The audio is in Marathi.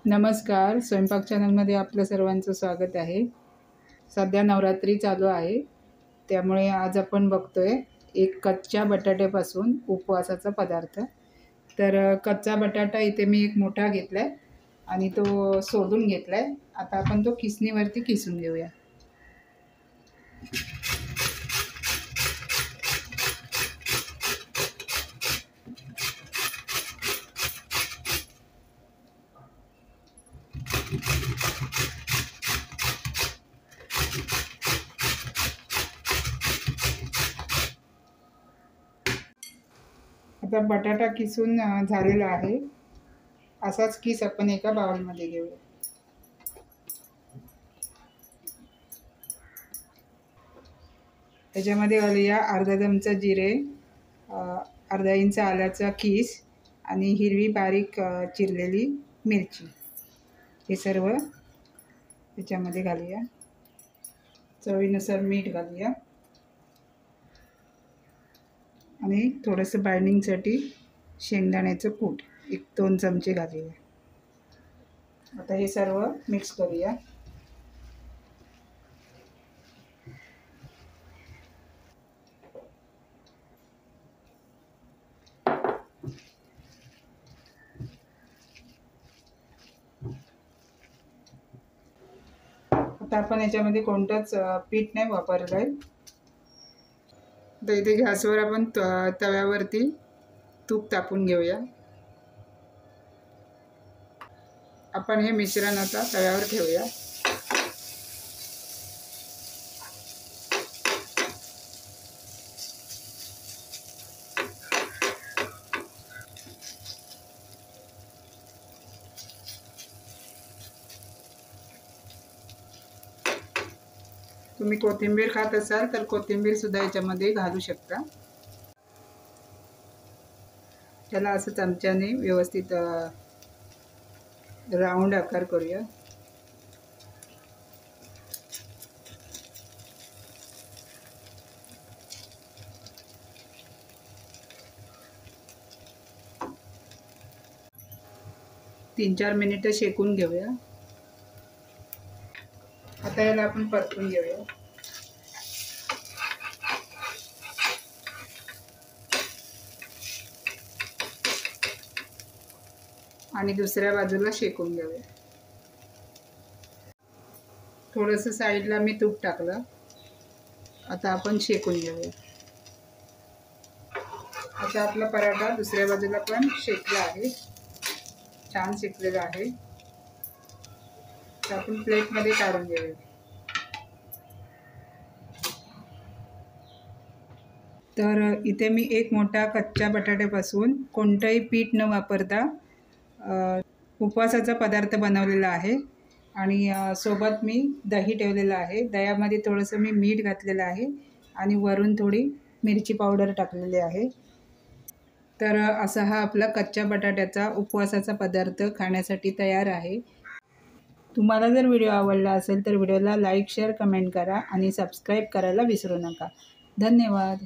नमस्कार, स्वयंपाक चॅनलमध्ये आपलं सर्वांचं स्वागत आहे। सध्या नवरात्री चालू आहे, त्यामुळे आज आपण बघतोय एक कच्च्या बटाट्यापासून उपवासाचा पदार्थ। तर कच्चा बटाटा इथे मी एक मोठा घेतलाय आणि तो सोलून घेतलाय। आता आपण तो किसणीवरती किसून घेऊया। आता बटाटा किसून झालेला आहे। असाच किस आपण एका बाउलमध्ये घेऊया। त्याच्यामध्ये घालूया अर्धा चमचा जिरे, अर्धा इंच आल्याचा किस आणि हिरवी बारीक चिरलेली मिरची। हे सर्व त्याच्यामध्ये घालूया। चवीनुसार मीठ घालूया आणि थोडंसं बाइंडिंगसाठी शेंगदाण्याचं कूट 1-2 चमचे घालूया। आता हे सर्व मिक्स करूया। आता आपण याच्यामध्ये कोणतंच पीठ नाही वापरलंय। तर इथे गॅसवर आपण तव्यावरती तूप तापून घेऊया। आपण हे मिश्रण आता तव्यावर ठेवूया। तुम्ही कोथिंबीर खात असाल तर कोथिंबीर सुद्धा याच्यामध्ये घालू शकता। त्याला असं चमच्याने व्यवस्थित राऊंड आकार करूया। तीन 4 मिनिटं शेकून घेऊया। आता याला आपण परतून घेऊया। आणि दुसऱ्या बाजूला शेकून घेऊया। थोडंसं साईडला मी तूप टाकलं। आता आपण शेकून घेऊया। आता आपला पराठा दुसऱ्या बाजूला पण शेकला आहे, छान शेकलेला आहे। तर आपण प्लेटमध्ये काढून घेऊया। तर इथे मी एक मोठा कच्च्या बटाट्यापासून कोणतंही पीठ न वापरता उपवासाचा पदार्थ बनवलेला आहे। आणि सोबत मी दही ठेवलेलं आहे। दह्यामध्ये थोडंसं मी मीठ घातलेलं आहे आणि वरून थोडी मिरची पावडर टाकलेली आहे। तर असा हा आपला कच्च्या बटाट्याचा उपवासाचा पदार्थ खाण्यासाठी तयार आहे। तुम्हाला जर व्हिडिओ आवडला असेल तर व्हिडिओला लाईक, शेअर, कमेंट करा आणि सबस्क्राईब करायला विसरू नका। धन्यवाद।